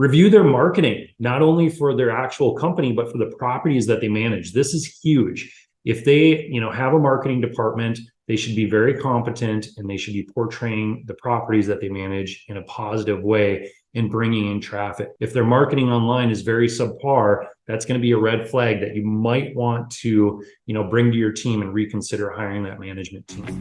Review their marketing, not only for their actual company, but for the properties that they manage. This is huge. If they, have a marketing department, they should be very competent and they should be portraying the properties that they manage in a positive way and bringing in traffic. If their marketing online is very subpar, that's going to be a red flag that you might want to, bring to your team and reconsider hiring that management team.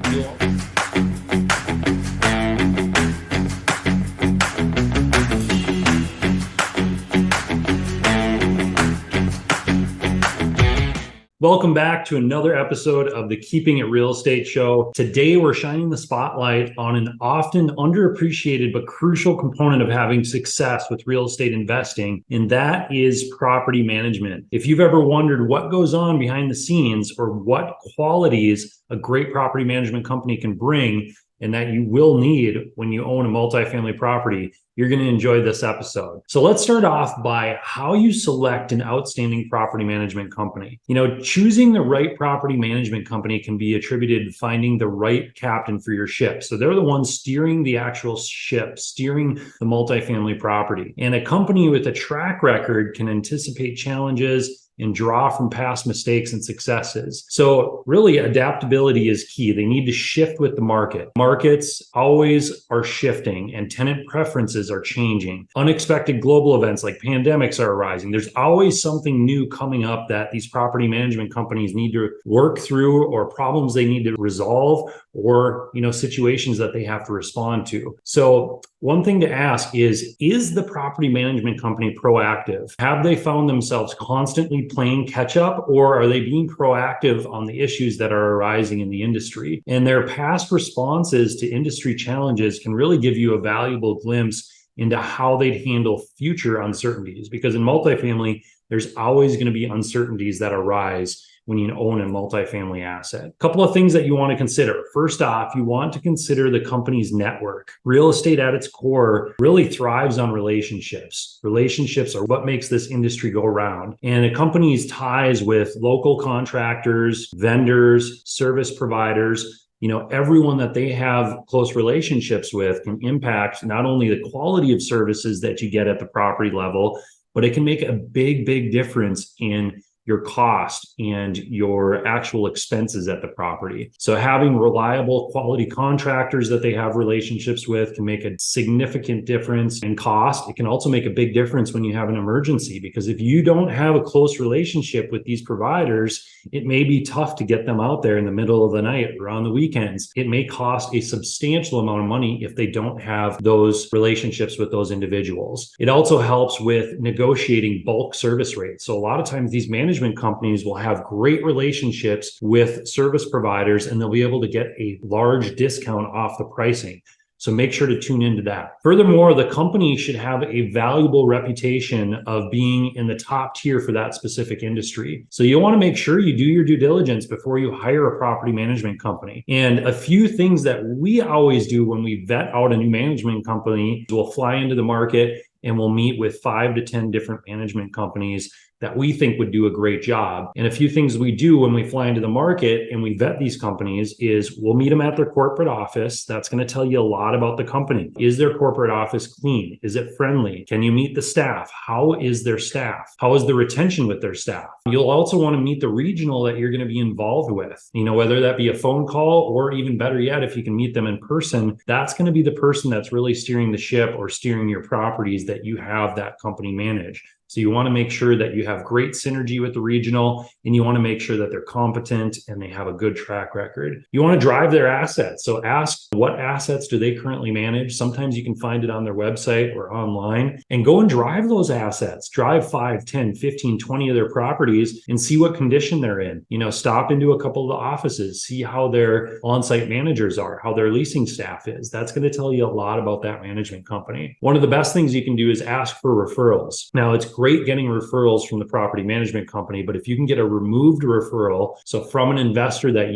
Welcome back to another episode of the Keeping It Real Estate Show. Today, we're shining the spotlight on an often underappreciated but crucial component of having success with real estate investing, and that is property management. If you've ever wondered what goes on behind the scenes or what qualities a great property management company can bring and that you will need when you own a multifamily property, you're going to enjoy this episode. So let's start off by how you select an outstanding property management company. Choosing the right property management company can be attributed to finding the right captain for your ship. So they're the ones steering the actual ship, steering the multifamily property. And a company with a track record can anticipate challenges and draw from past mistakes and successes. So really, adaptability is key. They need to shift with the market. Markets always are shifting and tenant preferences are changing. Unexpected global events like pandemics are arising. There's always something new coming up that these property management companies need to work through, or problems they need to resolve, or situations that they have to respond to. So one thing to ask is the property management company proactive? Have they found themselves constantly playing catch up, or are they being proactive on the issues that are arising in the industry? And their past responses to industry challenges can really give you a valuable glimpse into how they'd handle future uncertainties, because in multifamily, there's always going to be uncertainties that arise when you own a multifamily asset. A couple of things that you want to consider. First off, you want to consider the company's network. Real estate at its core really thrives on relationships. Relationships are what makes this industry go round. And a company's ties with local contractors, vendors, service providers, everyone that they have close relationships with can impact not only the quality of services that you get at the property level, but it can make a big, big difference in your cost and your actual expenses at the property. So having reliable quality contractors that they have relationships with can make a significant difference in cost. It can also make a big difference when you have an emergency, because if you don't have a close relationship with these providers, it may be tough to get them out there in the middle of the night or on the weekends. It may cost a substantial amount of money if they don't have those relationships with those individuals. It also helps with negotiating bulk service rates. So a lot of times these management companies will have great relationships with service providers, and they'll be able to get a large discount off the pricing. So make sure to tune into that. Furthermore, the company should have a valuable reputation of being in the top tier for that specific industry. So you want to make sure you do your due diligence before you hire a property management company. And a few things that we always do when we vet out a new management company, we'll fly into the market and we'll meet with 5 to 10 different management companies that we think would do a great job. And a few things we do when we fly into the market and we vet these companies is we'll meet them at their corporate office. That's going to tell you a lot about the company. Is their corporate office clean? Is it friendly? Can you meet the staff? How is their staff? How is the retention with their staff? You'll also want to meet the regional that you're going to be involved with, whether that be a phone call, or even better yet, if you can meet them in person, that's going to be the person that's really steering the ship or steering your properties that you have that company manage. So you want to make sure that you have great synergy with the regional, and you want to make sure that they're competent and they have a good track record. You want to drive their assets. So ask, what assets do they currently manage? Sometimes you can find it on their website or online, and go and drive those assets. Drive 5, 10, 15, 20 of their properties and see what condition they're in. Stop into a couple of the offices, see how their on-site managers are, how their leasing staff is. That's going to tell you a lot about that management company. One of the best things you can do is ask for referrals. Now, it's great getting referrals from the property management company, but if you can get a removed referral, so from an investor that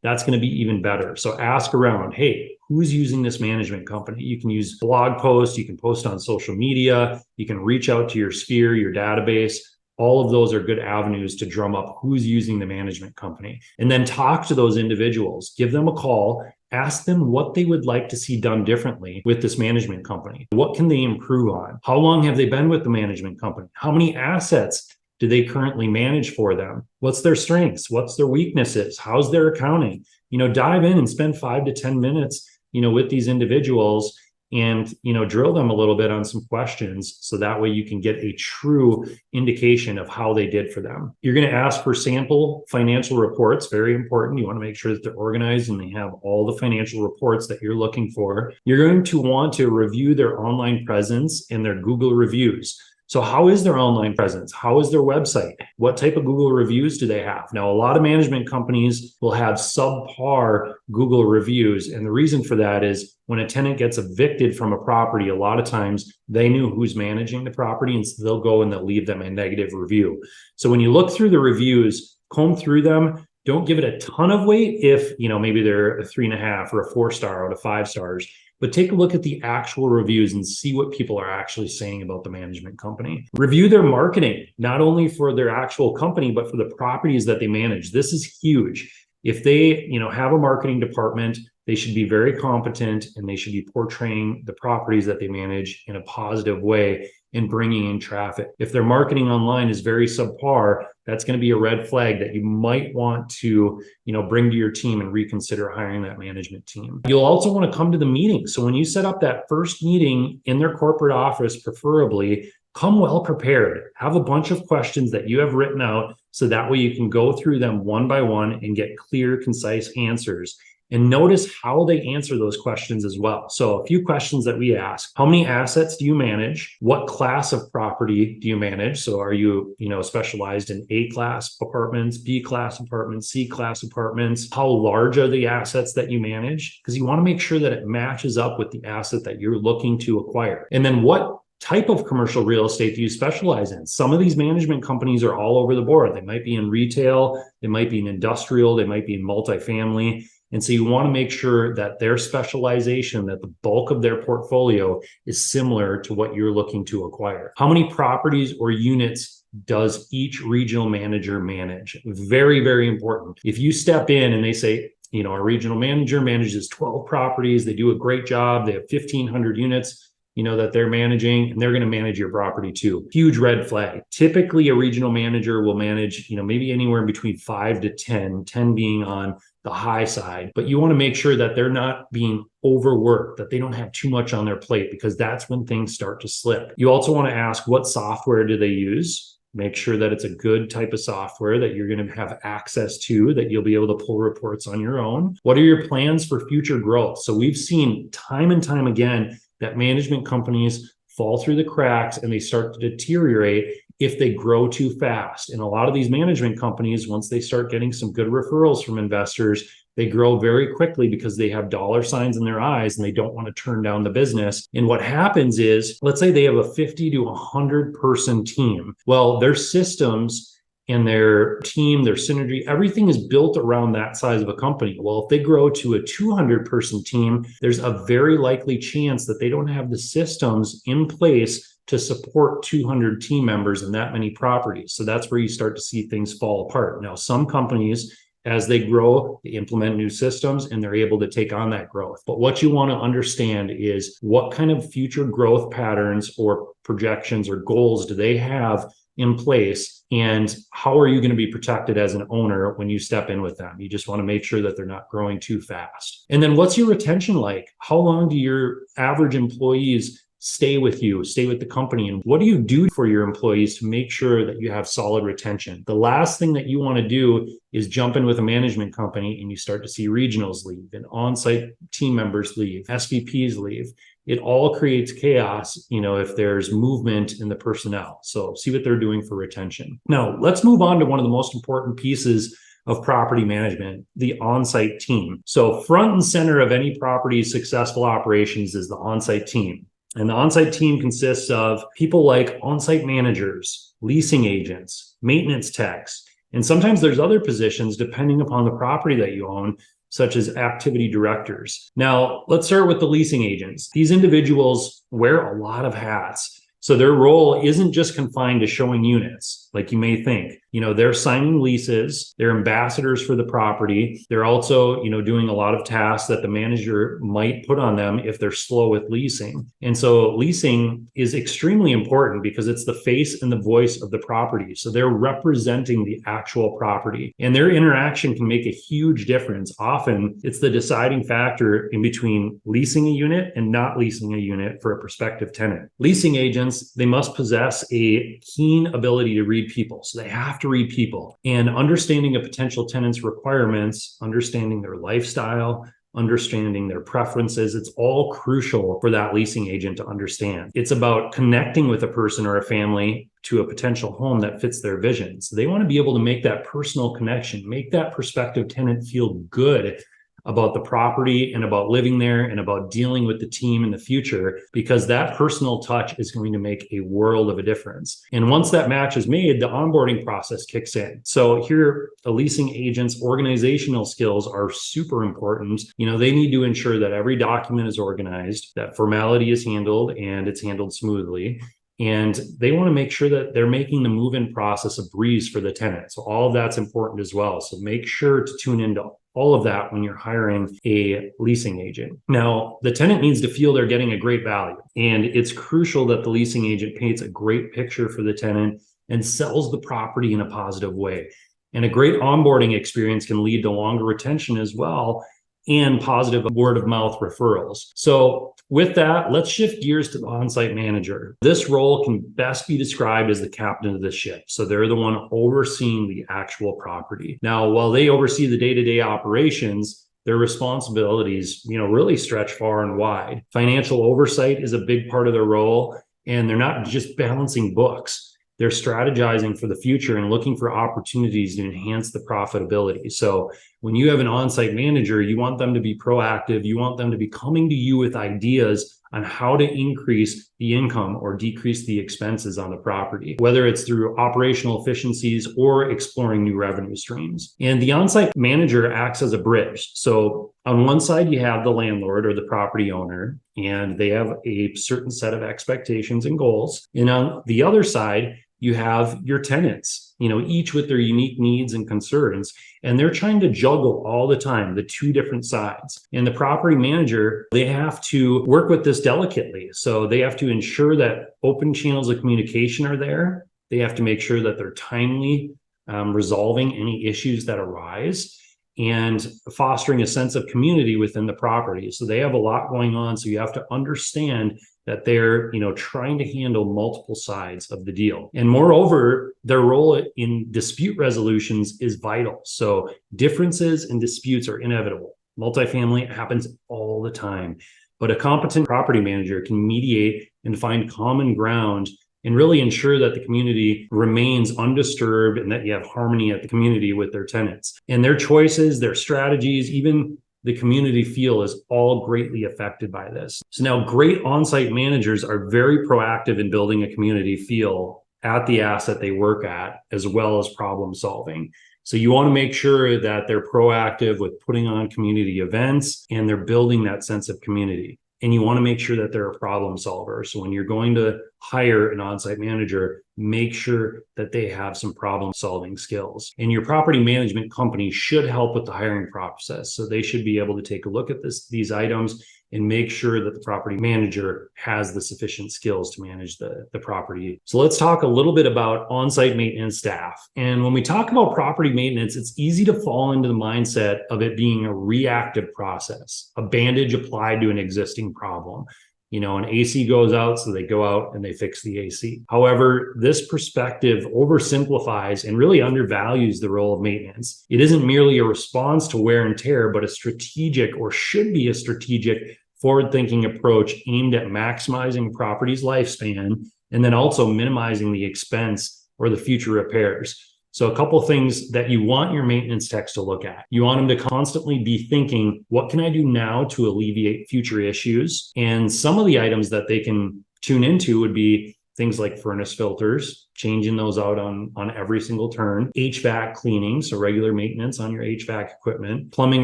that's going to be even better. So ask around, hey, who's using this management company? You can use blog posts, you can post on social media, you can reach out to your sphere, your database. All of those are good avenues to drum up who's using the management company. And then talk to those individuals, give them a call Ask them what they would like to see done differently with this management company. What can they improve on? How long have they been with the management company? How many assets do they currently manage for them? What's their strengths? What's their weaknesses? How's their accounting? Dive in and spend 5 to 10 minutes, with these individuals and, drill them a little bit on some questions. So that way you can get a true indication of how they did for them. You're going to ask for sample financial reports. Very important. You want to make sure that they're organized and they have all the financial reports that you're looking for. You're going to want to review their online presence and their Google reviews. So how is their online presence? How is their website? What type of Google reviews do they have? Now, a lot of management companies will have subpar Google reviews. And the reason for that is when a tenant gets evicted from a property, a lot of times they knew who's managing the property, and so they'll go and they'll leave them a negative review. So when you look through the reviews, comb through them. Don't give it a ton of weight if, maybe they're a 3.5 or a 4-star out of 5 stars. But take a look at the actual reviews and see what people are actually saying about the management company. Review their marketing, not only for their actual company, but for the properties that they manage. This is huge. If they, have a marketing department, they should be very competent and they should be portraying the properties that they manage in a positive way and bringing in traffic. If their marketing online is very subpar, that's going to be a red flag that you might want to, bring to your team and reconsider hiring that management team. You'll also want to come to the meeting. So when you set up that first meeting in their corporate office, preferably, come well prepared. Have a bunch of questions that you have written out so that way you can go through them one by one and get clear, concise answers. And notice how they answer those questions as well. So a few questions that we ask: how many assets do you manage? What class of property do you manage? So are you, specialized in A-class apartments, B-class apartments, C-class apartments? How large are the assets that you manage? Because you want to make sure that it matches up with the asset that you're looking to acquire. And then what type of commercial real estate do you specialize in? Some of these management companies are all over the board. They might be in retail, they might be in industrial, they might be in multifamily. And so you want to make sure that their specialization, that the bulk of their portfolio is similar to what you're looking to acquire. How many properties or units does each regional manager manage? Very, very important. If you step in and they say, our regional manager manages 12 properties, they do a great job, they have 1,500 units, that they're managing, and they're going to manage your property too. Huge red flag. Typically, a regional manager will manage, maybe anywhere in between 5 to 10 being on the high side. But you want to make sure that they're not being overworked, that they don't have too much on their plate, because that's when things start to slip. You also want to ask, what software do they use? Make sure that it's a good type of software that you're going to have access to, that you'll be able to pull reports on your own. What are your plans for future growth? So we've seen time and time again that management companies fall through the cracks and they start to deteriorate if they grow too fast. And a lot of these management companies, once they start getting some good referrals from investors, they grow very quickly because they have dollar signs in their eyes and they don't want to turn down the business. And what happens is, let's say they have a 50 to 100 person team. Well, their systems and their team, their synergy, everything is built around that size of a company. Well, if they grow to a 200 person team, there's a very likely chance that they don't have the systems in place to support 200 team members and that many properties. So that's where you start to see things fall apart. Now, some companies, as they grow, they implement new systems and they're able to take on that growth. But what you want to understand is what kind of future growth patterns or projections or goals do they have in place, and how are you going to be protected as an owner when you step in with them? You just want to make sure that they're not growing too fast. And then what's your retention like? How long do your average employees stay with you, stay with the company? And what do you do for your employees to make sure that you have solid retention? The last thing that you want to do is jump in with a management company and you start to see regionals leave and on-site team members leave, SVPs leave. It all creates chaos, if there's movement in the personnel. So see what they're doing for retention. Now, let's move on to one of the most important pieces of property management, the on-site team. So front and center of any property's successful operations is the on-site team. And the on-site team consists of people like on-site managers, leasing agents, maintenance techs, and sometimes there's other positions depending upon the property that you own, such as activity directors. Now, let's start with the leasing agents. These individuals wear a lot of hats. So their role isn't just confined to showing units like you may think. They're signing leases, they're ambassadors for the property. They're also, doing a lot of tasks that the manager might put on them if they're slow with leasing. And so leasing is extremely important because it's the face and the voice of the property. So they're representing the actual property, and their interaction can make a huge difference. Often it's the deciding factor in between leasing a unit and not leasing a unit for a prospective tenant. Leasing agents, they must possess a keen ability to read people. So they have to read people, and understanding a potential tenant's requirements, understanding their lifestyle, understanding their preferences. It's all crucial for that leasing agent to understand. It's about connecting with a person or a family to a potential home that fits their vision. So they want to be able to make that personal connection, make that prospective tenant feel good about the property and about living there and about dealing with the team in the future, because that personal touch is going to make a world of a difference. And once that match is made, the onboarding process kicks in. So here, a leasing agent's organizational skills are super important. They need to ensure that every document is organized, that formality is handled, and it's handled smoothly. And they want to make sure that they're making the move-in process a breeze for the tenant. So all of that's important as well. So make sure to tune into all of that when you're hiring a leasing agent. Now, the tenant needs to feel they're getting a great value. And it's crucial that the leasing agent paints a great picture for the tenant and sells the property in a positive way. And a great onboarding experience can lead to longer retention as well, and positive word of mouth referrals. So with that, let's shift gears to the on-site manager. This role can best be described as the captain of the ship. So they're the one overseeing the actual property. Now, while they oversee the day-to-day operations, their responsibilities, really stretch far and wide. Financial oversight is a big part of their role, and they're not just balancing books. They're strategizing for the future and looking for opportunities to enhance the profitability. So when you have an on-site manager, you want them to be proactive. You want them to be coming to you with ideas on how to increase the income or decrease the expenses on the property, whether it's through operational efficiencies or exploring new revenue streams. And the on-site manager acts as a bridge. So on one side, you have the landlord or the property owner, and they have a certain set of expectations and goals. And on the other side, you have your tenants, each with their unique needs and concerns, and they're trying to juggle all the time the two different sides. And the property manager, they have to work with this delicately. So they have to ensure that open channels of communication are there. They have to make sure that they're timely resolving any issues that arise, and fostering a sense of community within the property. So they have a lot going on. So you have to understand that they're, trying to handle multiple sides of the deal. And moreover, their role in dispute resolutions is vital. So differences and disputes are inevitable. Multifamily happens all the time, but a competent property manager can mediate and find common ground and really ensure that the community remains undisturbed and that you have harmony at the community with their tenants. And their choices, their strategies, even the community feel is all greatly affected by this. So now great on-site managers are very proactive in building a community feel at the asset they work at, as well as problem solving. So you want to make sure that they're proactive with putting on community events and they're building that sense of community. And you want to make sure that they're a problem solver. So when you're going to hire an on-site manager, make sure that they have some problem solving skills. And your property management company should help with the hiring process. So they should be able to take a look at these items and make sure that the property manager has the sufficient skills to manage the property. So let's talk a little bit about on-site maintenance staff. And when we talk about property maintenance, it's easy to fall into the mindset of it being a reactive process, a bandage applied to an existing problem. An AC goes out, so they go out and they fix the AC. However, this perspective oversimplifies and really undervalues the role of maintenance. It isn't merely a response to wear and tear, but a strategic, or should be a strategic, forward-thinking approach aimed at maximizing a property's lifespan and then also minimizing the expense or the future repairs. So a couple of things that you want your maintenance techs to look at. You want them to constantly be thinking, what can I do now to alleviate future issues? And some of the items that they can tune into would be things like furnace filters, changing those out on every single turn, HVAC cleaning, so regular maintenance on your HVAC equipment, plumbing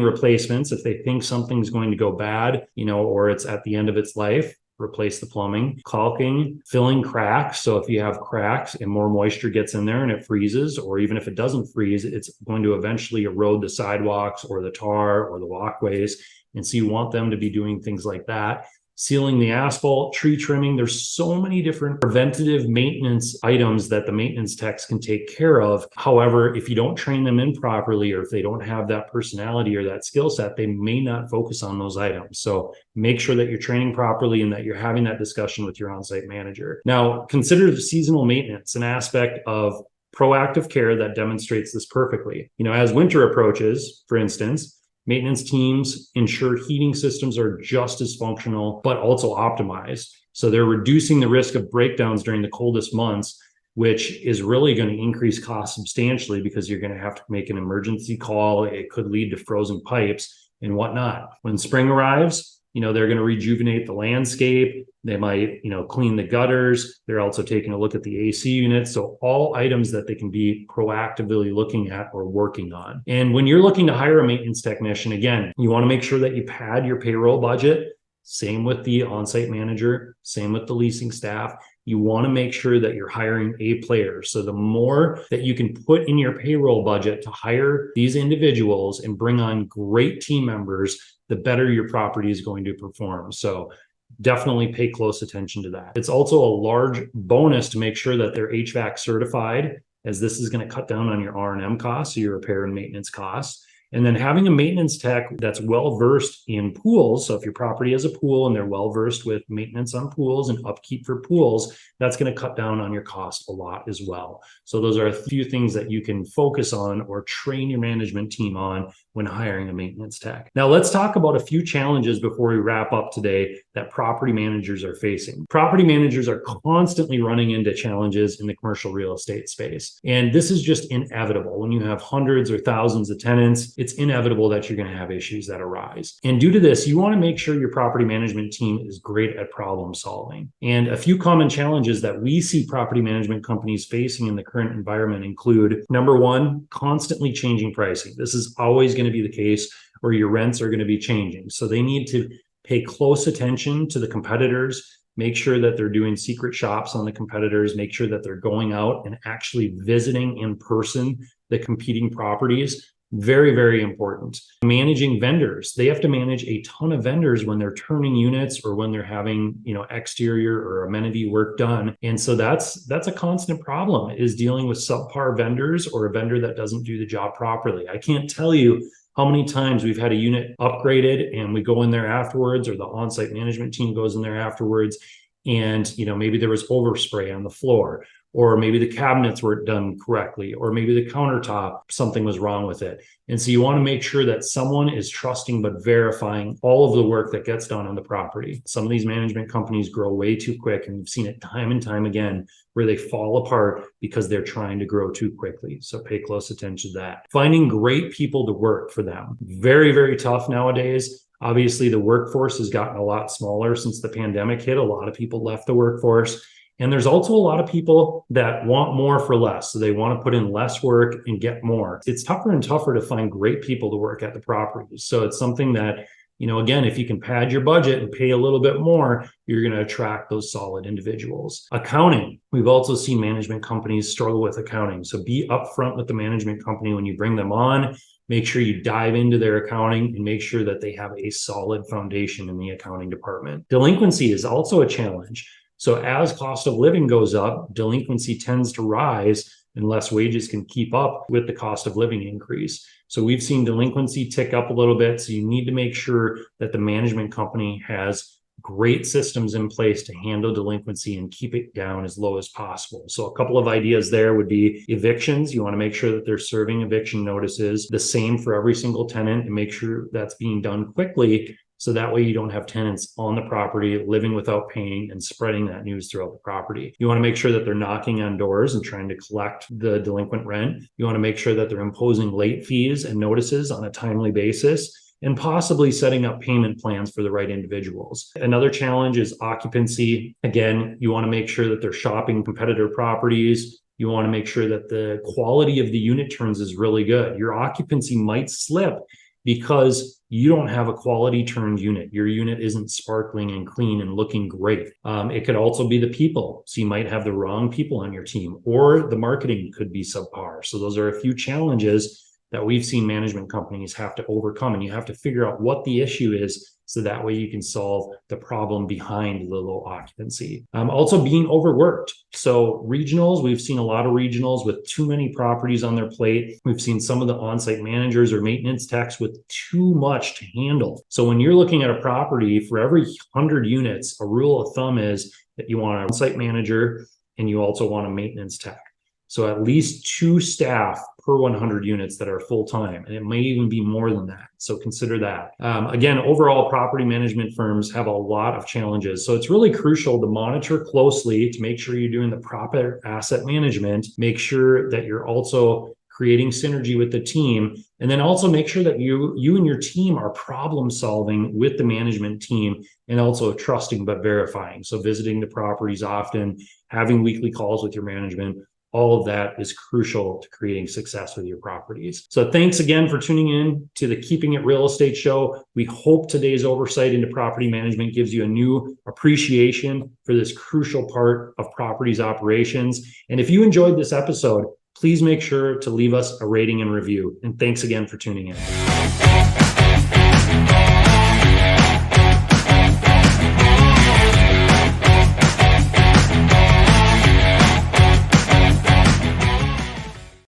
replacements if they think something's going to go bad, or it's at the end of its life, replace the plumbing, caulking, filling cracks. So if you have cracks and more moisture gets in there and it freezes, or even if it doesn't freeze, it's going to eventually erode the sidewalks or the tar or the walkways. And so you want them to be doing things like that. Sealing the asphalt, tree trimming. There's so many different preventative maintenance items that the maintenance techs can take care of. However, if you don't train them in properly, or if they don't have that personality or that skill set, they may not focus on those items. So make sure that you're training properly and that you're having that discussion with your on-site manager. Now, consider the seasonal maintenance, an aspect of proactive care that demonstrates this perfectly. As winter approaches, for instance, maintenance teams ensure heating systems are just as functional, but also optimized. So they're reducing the risk of breakdowns during the coldest months, which is really going to increase costs substantially because you're going to have to make an emergency call. It could lead to frozen pipes and whatnot. When spring arrives, they're going to rejuvenate the landscape. They might, clean the gutters. They're also taking a look at the AC units. So all items that they can be proactively looking at or working on. And when you're looking to hire a maintenance technician, again, you want to make sure that you pad your payroll budget. Same with the on-site manager, same with the leasing staff. You want to make sure that you're hiring A players. So the more that you can put in your payroll budget to hire these individuals and bring on great team members, the better your property is going to perform. So definitely pay close attention to that. It's also a large bonus to make sure that they're HVAC certified, as this is going to cut down on your R&M costs, so your repair and maintenance costs. And then having a maintenance tech that's well-versed in pools. So if your property has a pool and they're well-versed with maintenance on pools and upkeep for pools, that's going to cut down on your cost a lot as well. So those are a few things that you can focus on or train your management team on when hiring a maintenance tech. Now let's talk about a few challenges before we wrap up today that property managers are facing. Property managers are constantly running into challenges in the commercial real estate space. And this is just inevitable. When you have hundreds or thousands of tenants, it's inevitable that you're going to have issues that arise. And due to this, you want to make sure your property management team is great at problem solving. And a few common challenges that we see property management companies facing in the current environment include, number one, constantly changing pricing. This is always going to be the case where your rents are going to be changing. So they need to pay close attention to the competitors, make sure that they're doing secret shops on the competitors, make sure that they're going out and actually visiting in person the competing properties. Very, very important. Managing vendors. They have to manage a ton of vendors when they're turning units or when they're having, exterior or amenity work done. And so that's a constant problem, is dealing with subpar vendors or a vendor that doesn't do the job properly. I can't tell you how many times we've had a unit upgraded and we go in there afterwards, or the on-site management team goes in there afterwards, and maybe there was overspray on the floor, or maybe the cabinets weren't done correctly, or maybe the countertop, something was wrong with it. And so you want to make sure that someone is trusting but verifying all of the work that gets done on the property. Some of these management companies grow way too quick, and we've seen it time and time again where they fall apart because they're trying to grow too quickly. So pay close attention to that. Finding great people to work for them. Very, very tough nowadays. Obviously, the workforce has gotten a lot smaller since the pandemic hit. A lot of people left the workforce. And there's also a lot of people that want more for less. So they want to put in less work and get more. It's tougher and tougher to find great people to work at the properties. So it's something that, again, if you can pad your budget and pay a little bit more, you're going to attract those solid individuals. Accounting. We've also seen management companies struggle with accounting. So be upfront with the management company when you bring them on. Make sure you dive into their accounting and make sure that they have a solid foundation in the accounting department. Delinquency is also a challenge. So as cost of living goes up, delinquency tends to rise unless wages can keep up with the cost of living increase. So we've seen delinquency tick up a little bit. So you need to make sure that the management company has great systems in place to handle delinquency and keep it down as low as possible. So a couple of ideas there would be evictions. You want to make sure that they're serving eviction notices the same for every single tenant and make sure that's being done quickly. So that way you don't have tenants on the property living without paying and spreading that news throughout the property. You want to make sure that they're knocking on doors and trying to collect the delinquent rent. You want to make sure that they're imposing late fees and notices on a timely basis, and possibly setting up payment plans for the right individuals. Another challenge is occupancy. Again, you want to make sure that they're shopping competitor properties. You want to make sure that the quality of the unit turns is really good. Your occupancy might slip because you don't have a quality turned unit. Your unit isn't sparkling and clean and looking great. It could also be the people. So you might have the wrong people on your team, or the marketing could be subpar. So those are a few challenges that we've seen management companies have to overcome, and you have to figure out what the issue is, so that way you can solve the problem behind the low occupancy. Also being overworked. So regionals, we've seen a lot of regionals with too many properties on their plate. We've seen some of the on-site managers or maintenance techs with too much to handle. So when you're looking at a property, for every 100 units, a rule of thumb is that you want an on-site manager and you also want a maintenance tech. So at least 2 staff per 100 units that are full-time, and it may even be more than that. So consider that. Again, overall, property management firms have a lot of challenges. So it's really crucial to monitor closely to make sure you're doing the proper asset management, make sure that you're also creating synergy with the team, and then also make sure that you and your team are problem solving with the management team, and also trusting but verifying. So visiting the properties often, having weekly calls with your management, all of that is crucial to creating success with your properties. So thanks again for tuning in to the Keeping It Real Estate Show. We hope today's oversight into property management gives you a new appreciation for this crucial part of properties operations. And if you enjoyed this episode, please make sure to leave us a rating and review. And thanks again for tuning in.